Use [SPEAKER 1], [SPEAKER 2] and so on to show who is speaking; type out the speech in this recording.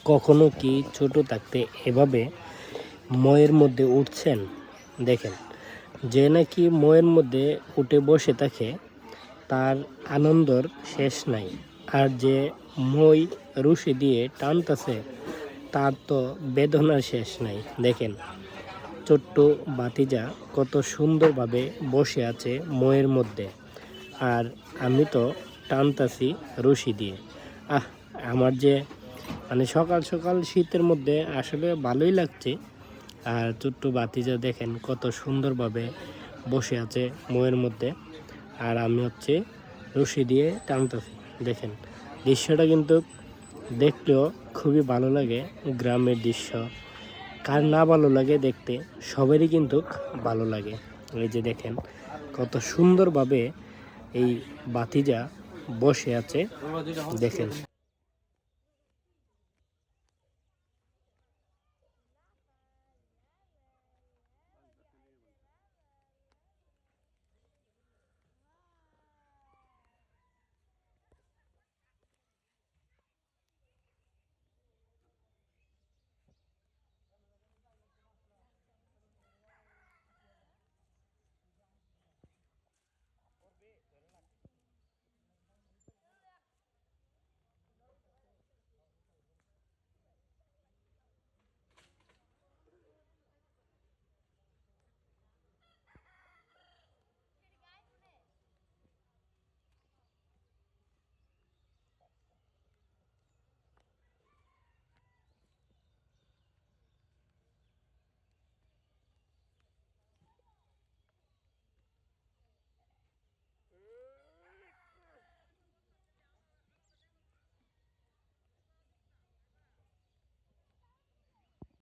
[SPEAKER 1] কখনো কি ছোট থাকতে এভাবে ময়ের মধ্যে উঠছেন? দেখেন, যে নাকি ময়ের মধ্যে উঠে বসে থাকে তার আনন্দর শেষ নাই। আর যে মই রশি দিয়ে টানতেছে তার তো বেদনার শেষ নাই। দেখেন, ছোট্ট ভাতিজা কত সুন্দরভাবে বসে আছে ময়ের মধ্যে, আর আমি তো টানতাছি রশি দিয়ে। আমার যে সকাল সকাল শীতের মধ্যে আসলে ভালোই লাগছে। আর ছোট্ট ভাতিজা দেখেন কত সুন্দরভাবে বসে আছে ময়ের মধ্যে, আর আমি রশি দিয়ে টানতেছি। দেখেন, দৃশ্যটা কিন্তু দেখলেও খুবই ভালো লাগে। গ্রামের দৃশ্য কার না ভালো লাগে দেখতে, সবারই কিন্তু ভালো লাগে। এই যে দেখেন কত সুন্দরভাবে এই ভাতিজা বসে আছে, দেখেন।